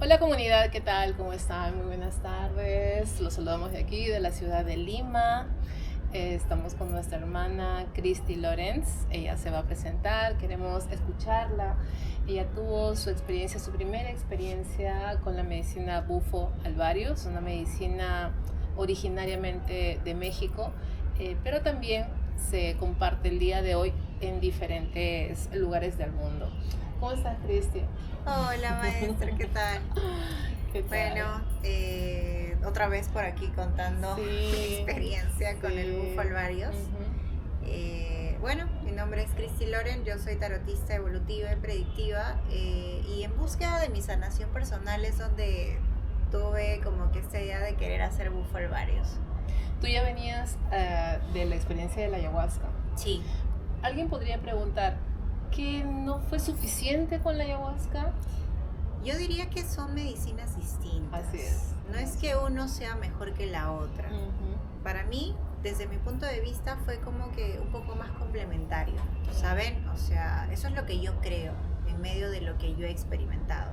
Hola comunidad, ¿qué tal? ¿Cómo están? Muy buenas tardes. Los saludamos de aquí, de la ciudad de Lima. Estamos con nuestra hermana Cristi Lorenz. Ella se va a presentar, queremos escucharla. Ella tuvo su experiencia, su primera experiencia con la medicina Bufo Alvarius, una medicina originariamente de México, pero también se comparte el día de hoy en diferentes lugares del mundo. ¿Cómo estás, Cristi? Hola maestra, ¿qué tal? ¿Qué tal? Bueno, otra vez por aquí contando mi Sí, experiencia con el sí. bufo alvarius. Ujú. Bueno, mi nombre es Cristi Loren, yo soy tarotista evolutiva y predictiva, y en búsqueda de mi sanación personal es donde tuve como que esta idea de querer hacer bufo alvarius. Tú ya venías de la experiencia de la ayahuasca. Sí, Alguien podría preguntar, ¿que no fue suficiente con la ayahuasca? yo diría que son medicinas Así distintas. es. No es que uno sea mejor que la otra. Ujú. Para mí, desde mi punto de vista, fue como que un poco más complementario, ¿saben? O sea, eso es lo que yo creo en medio de lo que yo he experimentado.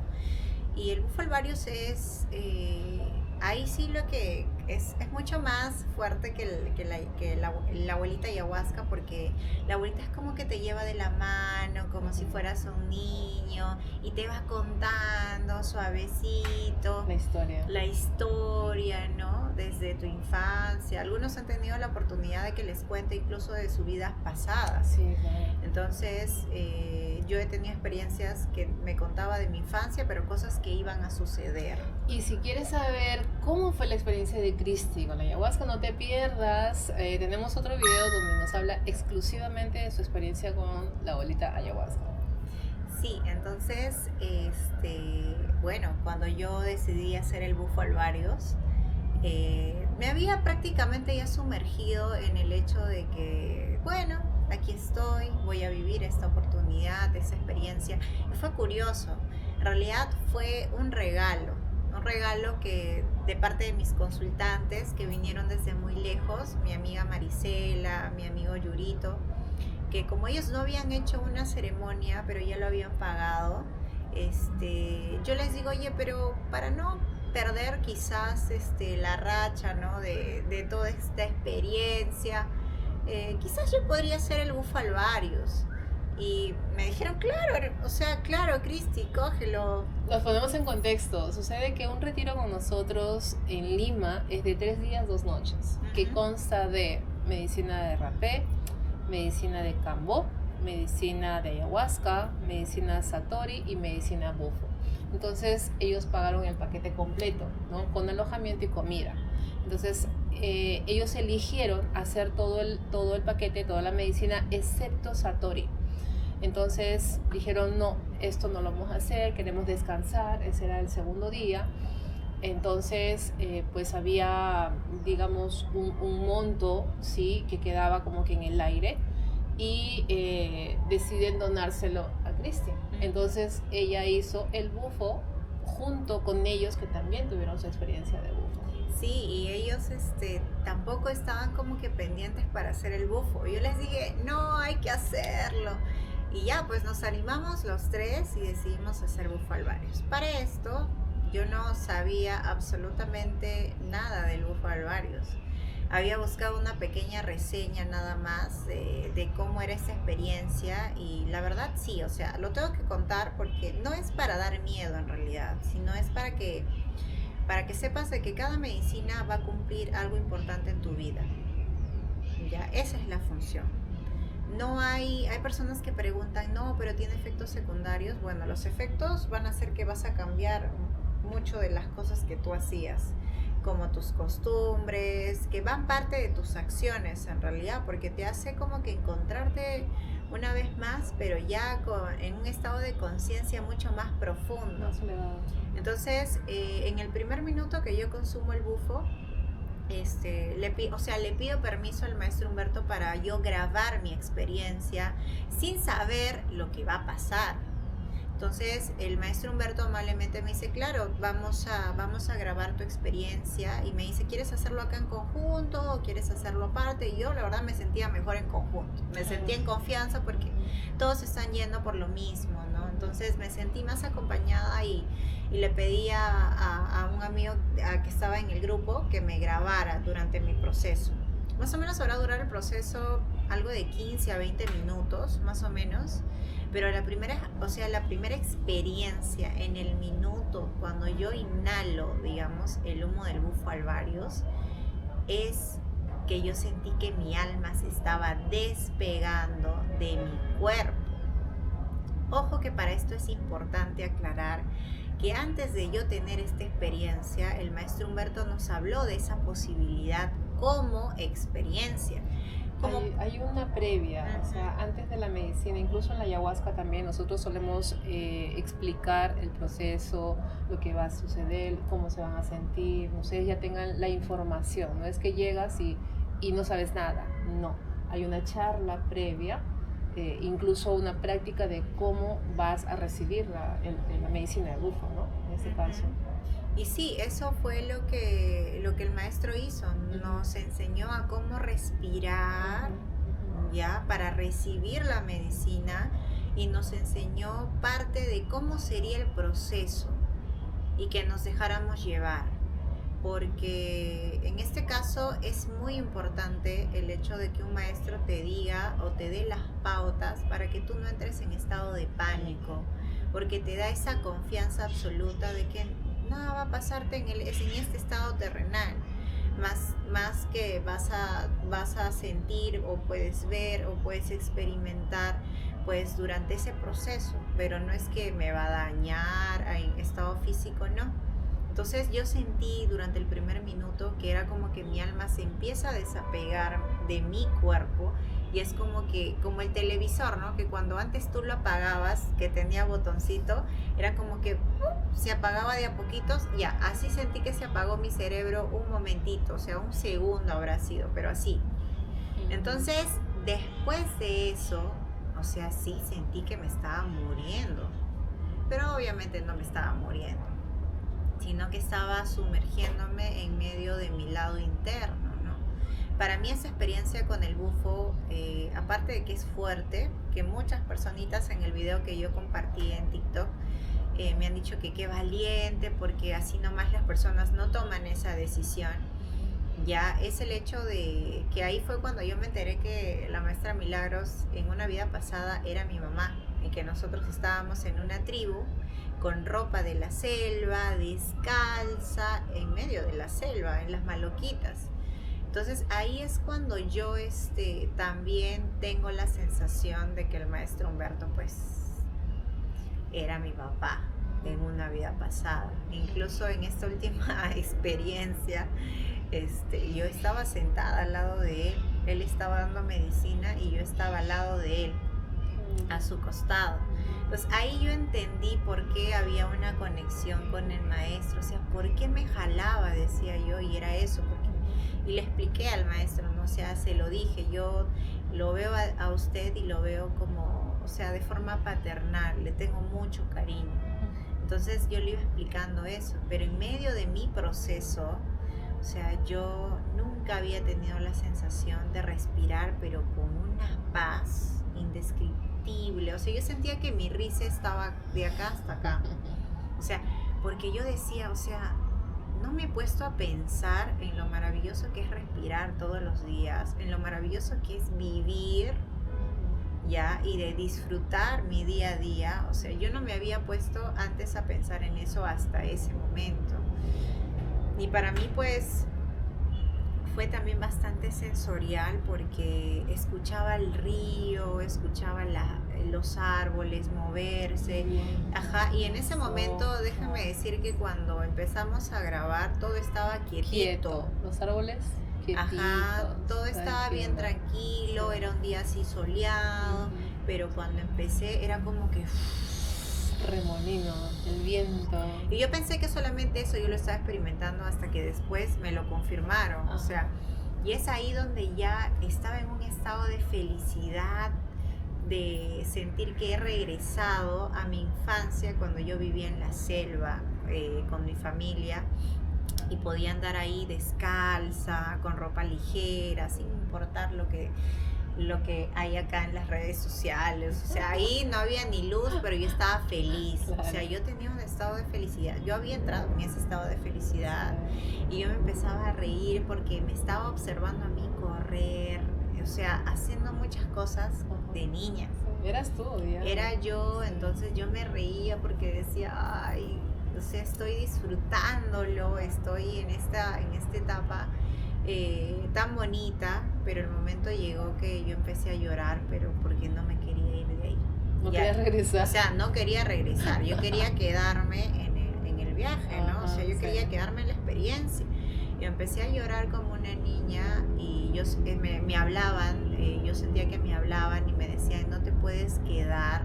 Y el bufo alvarius es, ahí sí lo que es mucho más fuerte que la abuelita ayahuasca, porque la abuelita es como que te lleva de la mano, como si fueras un niño, y te va contando suavecito La historia. la historia, ¿no? Desde tu infancia. Algunos han tenido la oportunidad de que les cuente incluso de sus vidas pasadas. Sí, claro. Entonces, yo he tenido experiencias que me contaba de mi infancia, pero cosas que iban a suceder. Y si quieres saber cómo fue la experiencia de Cristi con la ayahuasca, no te pierdas. Tenemos otro video donde nos habla exclusivamente de su experiencia con la abuelita ayahuasca. Sí, entonces, bueno, cuando yo decidí hacer el bufo alvarius, me había prácticamente ya sumergido en el hecho de que, bueno, aquí estoy, voy a vivir esta oportunidad, esa experiencia. Y fue curioso, en realidad fue un regalo que de parte de mis consultantes que vinieron desde muy lejos, mi amiga Marisela, mi amigo Yurito, que como ellos no habían hecho una ceremonia, pero ya lo habían pagado, yo les digo, oye, pero para no perder quizás la racha, ¿no? de toda esta experiencia, quizás yo podría hacer el bufo alvarius. Y me dijeron, claro, o sea, claro, Cristi, cógelo. Los ponemos en contexto. Sucede que un retiro con nosotros en Lima es de 3 días, 2 noches, que Ujú. consta de medicina de rapé, medicina de cambó, medicina de ayahuasca, medicina satori y medicina bufo. Entonces ellos pagaron el paquete completo, ¿no? Con alojamiento y comida. Entonces ellos eligieron hacer todo el paquete, toda la medicina, excepto satori. Entonces dijeron, no, esto no lo vamos a hacer, queremos descansar, ese era el segundo día. Entonces, pues había, digamos, un monto, ¿sí? Que quedaba como que en el aire y deciden donárselo a Cristi. Entonces, ella hizo el bufo junto con ellos que también tuvieron su experiencia de bufo. Sí, y ellos tampoco estaban como que pendientes para hacer el bufo. Yo les dije, no, hay que hacerlo. Y ya, pues nos animamos los tres y decidimos hacer bufo alvarius. Para esto, yo no sabía absolutamente nada del bufo alvarius. Había buscado una pequeña reseña nada más de cómo era esa experiencia y la verdad sí, o sea, lo tengo que contar porque no es para dar miedo en realidad, sino es para que sepas de que cada medicina va a cumplir algo importante en tu vida. Ya, esa es la función. No hay personas que preguntan, no, pero tiene efectos secundarios. Bueno, los efectos van a hacer que vas a cambiar mucho de las cosas que tú hacías, como tus costumbres, que van parte de tus acciones en realidad, porque te hace como que encontrarte una vez más, pero ya en un estado de conciencia mucho más profundo. Más elevado. Entonces, en el primer minuto que yo consumo el bufo, le pido permiso al maestro Humberto para yo grabar mi experiencia sin saber lo que va a pasar. Entonces el maestro Humberto amablemente me dice, claro, vamos a grabar tu experiencia, y me dice, ¿quieres hacerlo acá en conjunto o quieres hacerlo aparte? Y yo la verdad me sentía mejor en conjunto, me sentía en confianza porque todos están yendo por lo mismo, ¿no? Entonces me sentí más acompañada y le pedí a un amigo que estaba en el grupo que me grabara durante mi proceso. Más o menos habrá durado el proceso algo de 15 a 20 minutos, más o menos. Pero la primera experiencia en el minuto, cuando yo inhalo, digamos, el humo del bufo alvarius, es que yo sentí que mi alma se estaba despegando de mi cuerpo. Ojo que para esto es importante aclarar que antes de yo tener esta experiencia, el maestro Humberto nos habló de esa posibilidad como experiencia. Hay una previa, o sea, antes de la medicina, incluso en la ayahuasca también, nosotros solemos explicar el proceso, lo que va a suceder, cómo se van a sentir, ustedes ya tengan la información, no es que llegas y no sabes nada, no, hay una charla previa, incluso una práctica de cómo vas a recibir la medicina de bufo, ¿no? En este caso. Y sí, eso fue lo que el maestro hizo, nos enseñó a cómo respirar, ya, para recibir la medicina, y nos enseñó parte de cómo sería el proceso y que nos dejáramos llevar, porque en este caso es muy importante el hecho de que un maestro te diga o te dé las pautas para que tú no entres en estado de pánico, porque te da esa confianza absoluta de que nada va a pasarte en este estado terrenal, más que vas a sentir o puedes ver o puedes experimentar pues durante ese proceso, pero no es que me va a dañar en estado físico, no. Entonces yo sentí durante el primer minuto que era como que mi alma se empieza a desapegar de mi cuerpo, y es como el televisor, ¿no? Que cuando antes tú lo apagabas, que tenía botoncito, era como que se apagaba de a poquitos, ya, así sentí que se apagó mi cerebro un momentito, o sea, un segundo habrá sido, pero así. Entonces, después de eso, o sea, sí sentí que me estaba muriendo, pero obviamente no me estaba muriendo, sino que estaba sumergiéndome en medio de mi lado interno, ¿no? Para mí esa experiencia con el bufo, aparte de que es fuerte, que muchas personitas en el video que yo compartí en TikTok me han dicho que qué valiente, porque así nomás las personas no toman esa decisión, ya, es el hecho de que ahí fue cuando yo me enteré que la maestra Milagros en una vida pasada era mi mamá, y que nosotros estábamos en una tribu con ropa de la selva, descalza, en medio de la selva, en las maloquitas. Entonces ahí es cuando yo también tengo la sensación de que el maestro Humberto pues era mi papá en una vida pasada. Incluso en esta última experiencia, yo estaba sentada al lado de él estaba dando medicina y yo estaba al lado de él, a su costado. Pues ahí yo entendí por qué había una conexión con el maestro, o sea, por qué me jalaba, decía yo, y era eso, y le expliqué al maestro, ¿no? O sea, se lo dije, yo lo veo a usted y lo veo como, o sea, de forma paternal, le tengo mucho cariño. Entonces yo le iba explicando eso, pero en medio de mi proceso, o sea, yo nunca había tenido la sensación de respirar, pero con una paz indescriptible. O sea, yo sentía que mi risa estaba de acá hasta acá. O sea, porque yo decía, o sea, no me he puesto a pensar en lo maravilloso que es respirar todos los días, en lo maravilloso que es vivir, ya, y de disfrutar mi día a día. O sea, yo no me había puesto antes a pensar en eso hasta ese momento. Y para mí pues fue también bastante sensorial, porque escuchaba el río, escuchaba los árboles moverse, ajá, y en ese momento déjame decir que cuando empezamos a grabar todo estaba quietito. Los árboles quietitos, ajá, todo estaba bien tranquilo, era un día así soleado, pero cuando empecé era como que remolino, el viento. Y yo pensé que solamente eso yo lo estaba experimentando hasta que después me lo confirmaron. O sea, y es ahí donde ya estaba en un estado de felicidad, de sentir que he regresado a mi infancia cuando yo vivía en la selva con mi familia y podía andar ahí descalza, con ropa ligera, sin importar lo que lo que hay acá en las redes sociales. O sea, ahí no había ni luz, pero yo estaba feliz. Claro. O sea, yo tenía un estado de felicidad. Yo había entrado en ese estado de felicidad y yo me empezaba a reír porque me estaba observando a mí correr, o sea, haciendo muchas cosas de niña. Eras tú, ya. Era yo, entonces yo me reía porque decía, ay, o sea, estoy disfrutándolo, estoy en esta etapa tan bonita, pero el momento llegó que yo empecé a llorar, pero porque no me quería ir de ahí. No querías regresar. O sea, no quería regresar, yo quería quedarme en el viaje, ¿no? O sea, yo quería quedarme en la experiencia. Yo empecé a llorar como una niña y me hablaban, yo sentía que me hablaban y me decían, no te puedes quedar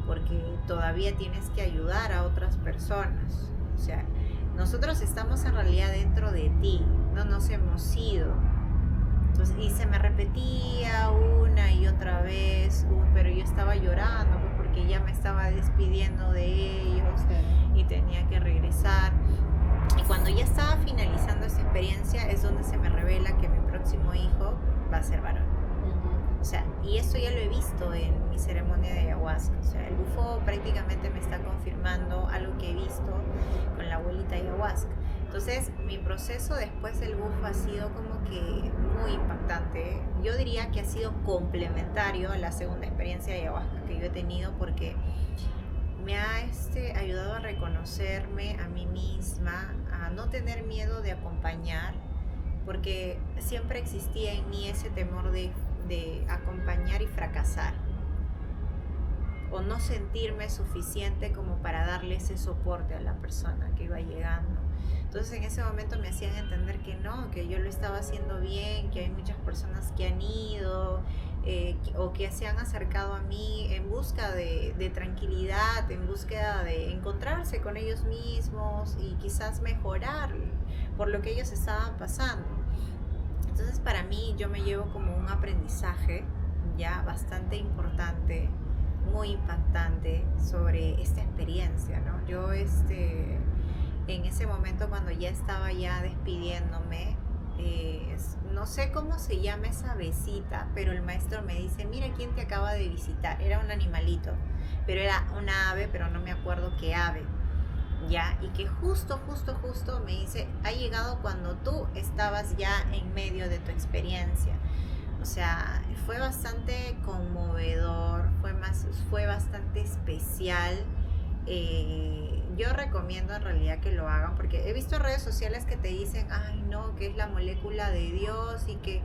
porque todavía tienes que ayudar a otras personas. O sea, nosotros estamos en realidad dentro de ti, no nos hemos ido. Entonces, y se me repetía una y otra vez, pero yo estaba llorando pues, porque ya me estaba despidiendo de ellos y tenía que regresar. Y cuando ya estaba finalizando esta experiencia es donde se me revela que mi próximo hijo va a ser varón. O sea, y esto ya lo he visto en mi ceremonia de ayahuasca. O sea, el bufo prácticamente me está confirmando algo que he visto con la abuelita ayahuasca. Entonces, mi proceso después del bufo ha sido como que muy impactante. Yo diría que ha sido complementario a la segunda experiencia de ayahuasca que yo he tenido porque me ha ayudado a reconocerme a mí misma, a no tener miedo de acompañar, porque siempre existía en mí ese temor de acompañar y fracasar, o no sentirme suficiente como para darle ese soporte a la persona que iba llegando. Entonces en ese momento me hacían entender que no, que yo lo estaba haciendo bien, que hay muchas personas que han ido o que se han acercado a mí en busca de tranquilidad, en búsqueda de encontrarse con ellos mismos y quizás mejorar por lo que ellos estaban pasando. Entonces para mí yo me llevo como un aprendizaje ya bastante importante, muy impactante sobre esta experiencia, ¿no? Yo en ese momento cuando ya estaba ya despidiéndome, no sé cómo se llama esa avecita, pero el maestro me dice, mira quién te acaba de visitar. Era un animalito, pero era una ave, pero no me acuerdo qué ave. Ya, y que justo me dice, ha llegado cuando tú estabas ya en medio de tu experiencia. O sea, fue bastante conmovedor, fue bastante especial. Yo recomiendo en realidad que lo hagan porque he visto en redes sociales que te dicen, ay no, que es la molécula de Dios y que,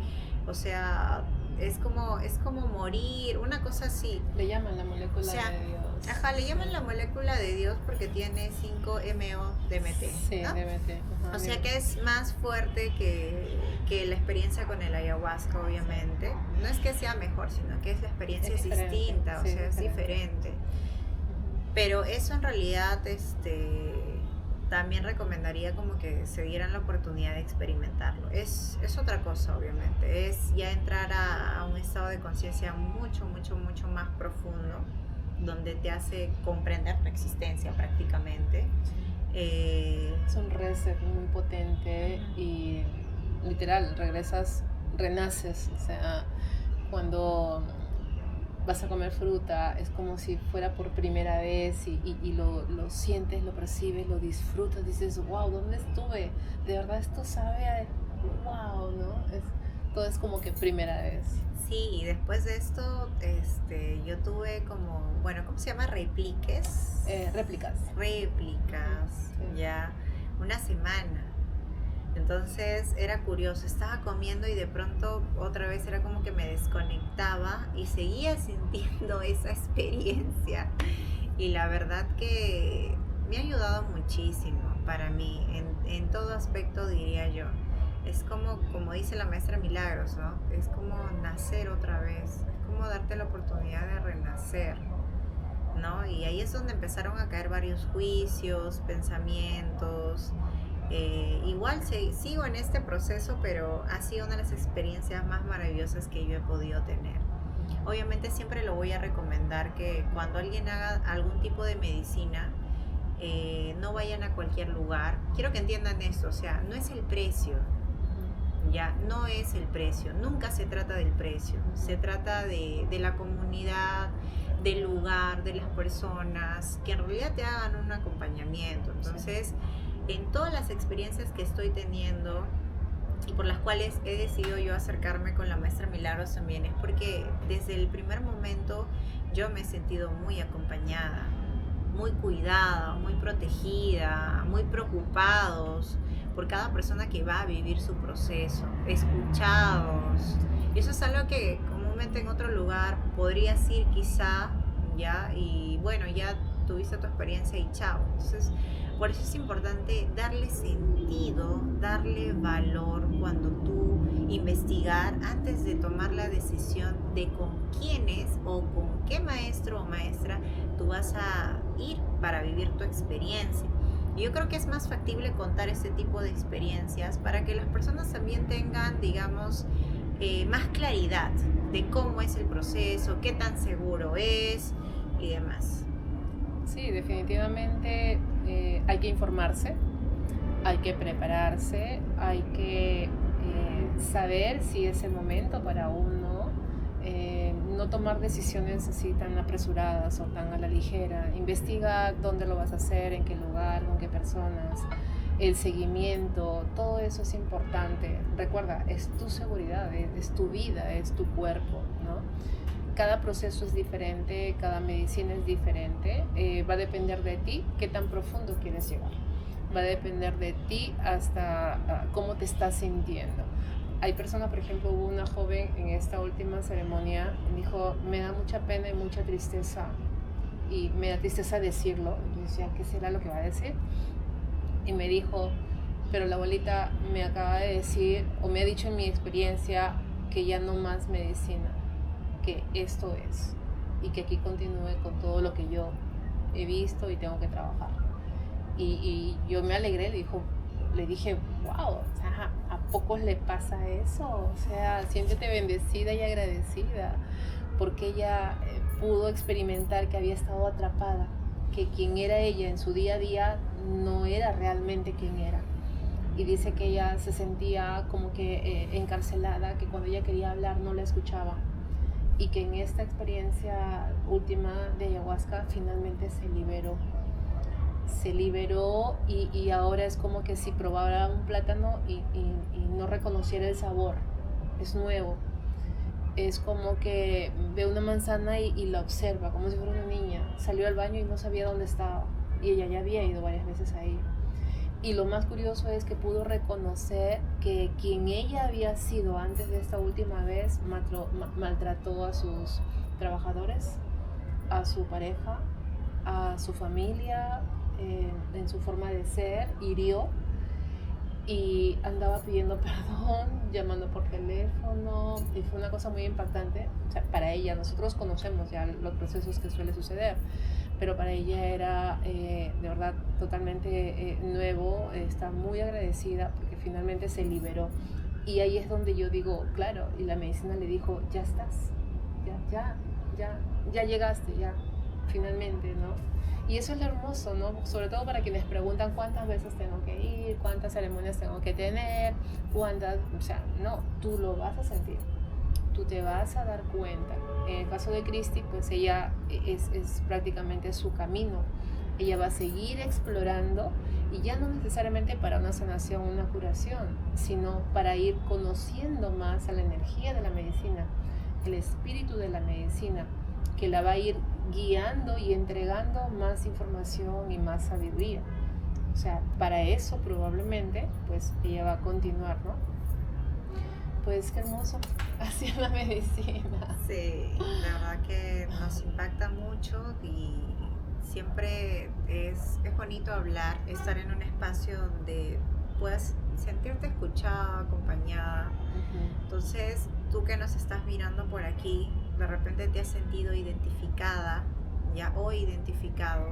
o sea, es como morir, una cosa así. Le llaman la molécula de Dios. Ajá, le llaman la molécula de Dios porque tiene 5-MeO-DMT. Sí, ¿no? DMT. Ajá, o sea que es más fuerte que la experiencia con el ayahuasca, obviamente. No es que sea mejor, sino que la experiencia es distinta, sí, o sea, es diferente. Pero eso en realidad también recomendaría como que se dieran la oportunidad de experimentarlo. Es otra cosa, obviamente. Es ya entrar a un estado de conciencia mucho más profundo, donde te hace comprender tu existencia prácticamente. Es un reset muy potente y literal, renaces. O sea, cuando vas a comer fruta, es como si fuera por primera vez y lo sientes, lo percibes, lo disfrutas, dices, wow, ¿dónde estuve? De verdad esto sabe a wow, ¿no? Todo es como que primera vez. Sí, y después de esto, yo tuve como, bueno, ¿cómo se llama? Réplicas, Sí. ya, una semana. Entonces era curioso, estaba comiendo y de pronto otra vez era como que me desconectaba y seguía sintiendo esa experiencia. Y la verdad que me ha ayudado muchísimo para mí, en todo aspecto diría yo. Es como dice la maestra Milagros, ¿no? Es como nacer otra vez, es como darte la oportunidad de renacer, ¿no? Y ahí es donde empezaron a caer varios juicios, pensamientos. Igual sigo en este proceso, pero ha sido una de las experiencias más maravillosas que yo he podido tener. Obviamente siempre lo voy a recomendar que cuando alguien haga algún tipo de medicina, no vayan a cualquier lugar. Quiero que entiendan esto, o sea, no es el precio, ya no es el precio, nunca se trata del precio, se trata de la comunidad, del lugar, de las personas, que en realidad te hagan un acompañamiento. Entonces, en todas las experiencias que estoy teniendo y por las cuales he decidido yo acercarme con la maestra Milagros también, es porque desde el primer momento yo me he sentido muy acompañada, muy cuidada, muy protegida, muy preocupados por cada persona que va a vivir su proceso, escuchados. Y eso es algo que comúnmente en otro lugar podrías ir quizá, ya, y bueno, ya tuviste tu experiencia y chao. Entonces, por eso es importante darle sentido, darle valor cuando tú investigar antes de tomar la decisión de con quiénes o con qué maestro o maestra tú vas a ir para vivir tu experiencia. Y yo creo que es más factible contar este tipo de experiencias para que las personas también tengan, digamos, más claridad de cómo es el proceso, qué tan seguro es y demás. Sí, definitivamente hay que informarse, hay que prepararse, hay que saber si es el momento para uno, no tomar decisiones así tan apresuradas o tan a la ligera. Investiga dónde lo vas a hacer, en qué lugar, con qué personas, el seguimiento, todo eso es importante. Recuerda, es tu seguridad, es tu vida, es tu cuerpo, ¿no? Cada proceso es diferente, cada medicina es diferente, va a depender de ti qué tan profundo quieres llegar, va a depender de ti hasta cómo te estás sintiendo. Hay personas, por ejemplo, hubo una joven en esta última ceremonia, dijo, me da mucha pena y mucha tristeza, y me da tristeza decirlo. Yo decía, ¿qué será lo que va a decir? Y me dijo, pero la abuelita me acaba de decir, o me ha dicho en mi experiencia, que ya no más medicina, que esto es, y que aquí continúe con todo lo que yo he visto y tengo que trabajar. Y yo me alegré, le dije, wow, o sea, ¿a pocos le pasa eso? O sea, siéntete bendecida y agradecida, porque ella pudo experimentar que había estado atrapada, que quien era ella en su día a día no era realmente quien era. Y dice que ella se sentía como que encarcelada, que cuando ella quería hablar no la escuchaba. Y que en esta experiencia última de ayahuasca finalmente se liberó y ahora es como que si probara un plátano y no reconociera el sabor, es nuevo, es como que ve una manzana y la observa como si fuera una niña, salió al baño y no sabía dónde estaba y ella ya había ido varias veces ahí. Y lo más curioso es que pudo reconocer que quien ella había sido antes de esta última vez maltrató a sus trabajadores, a su pareja, a su familia, en su forma de ser, hirió y andaba pidiendo perdón, llamando por teléfono, y fue una cosa muy impactante. O sea, para ella, nosotros conocemos ya los procesos que suele suceder, pero para ella era de verdad totalmente nuevo. Está muy agradecida porque finalmente se liberó, y ahí es donde yo digo, claro, y la medicina le dijo, ya estás, ya llegaste, ya, finalmente, ¿no? Y eso es lo hermoso, ¿no? Sobre todo para quienes preguntan cuántas veces tengo que ir, cuántas ceremonias tengo que tener, o sea, no, tú lo vas a sentir, tú te vas a dar cuenta. En el caso de Cristi, pues ella es prácticamente su camino. Ella va a seguir explorando, y ya no necesariamente para una sanación, una curación, sino para ir conociendo más a la energía de la medicina, el espíritu de la medicina, que la va a ir guiando y entregando más información y más sabiduría. O sea, para eso probablemente pues ella va a continuar, ¿no? Pues qué hermoso, así es la medicina. Sí, la verdad que nos impacta mucho, y siempre es bonito hablar, estar en un espacio donde puedas sentirte escuchada, acompañada. Entonces, tú que nos estás mirando por aquí, de repente te has sentido identificada, ya, o identificado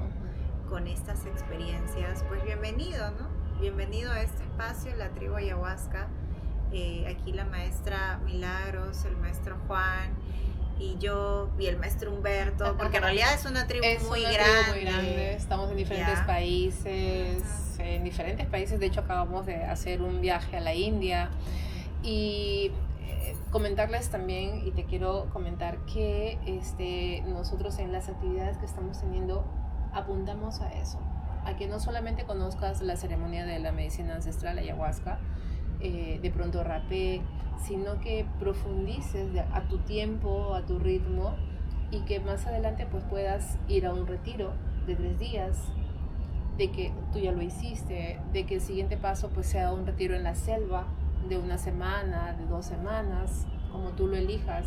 con estas experiencias, pues bienvenido, ¿no? Bienvenido a este espacio, la tribu ayahuasca. Aquí la maestra Milagros, el maestro Juan y yo y el maestro Humberto, porque en realidad es una tribu muy grande. Estamos en diferentes países, de hecho acabamos de hacer un viaje a la India. Y comentarles también, y te quiero comentar que nosotros en las actividades que estamos teniendo apuntamos a eso, a que no solamente conozcas la ceremonia de la medicina ancestral, ayahuasca, de pronto rapé, sino que profundices a tu tiempo, a tu ritmo, y que más adelante pues puedas ir a un retiro de 3 días, de que tú ya lo hiciste, de que el siguiente paso pues sea un retiro en la selva de 1 semana, de 2 semanas, como tú lo elijas,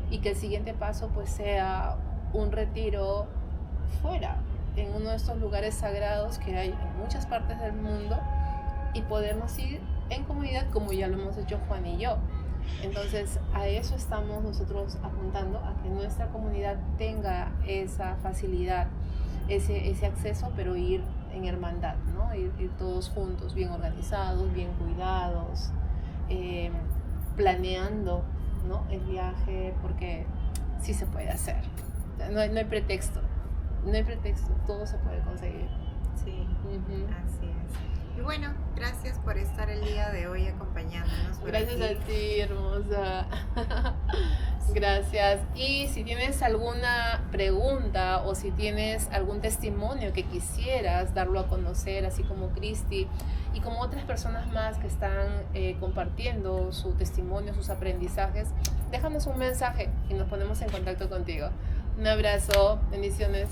y que el siguiente paso pues sea un retiro fuera, en uno de estos lugares sagrados que hay en muchas partes del mundo, y podemos ir en comunidad como ya lo hemos hecho Juan y yo. Entonces a eso estamos nosotros apuntando, a que nuestra comunidad tenga esa facilidad, ese acceso, pero ir en hermandad, ¿no? Ir todos juntos, bien organizados, bien cuidados, planeando, ¿no? El viaje, porque sí se puede hacer. No hay pretexto, no hay pretexto, todo se puede conseguir. Sí, así es. Y bueno, gracias por estar el día de hoy acompañándonos por Gracias aquí. a ti, hermosa. Gracias. Y si tienes alguna pregunta o si tienes algún testimonio que quisieras darlo a conocer, así como Cristi y como otras personas más que están compartiendo su testimonio, sus aprendizajes, déjanos un mensaje y nos ponemos en contacto contigo. Un abrazo, bendiciones.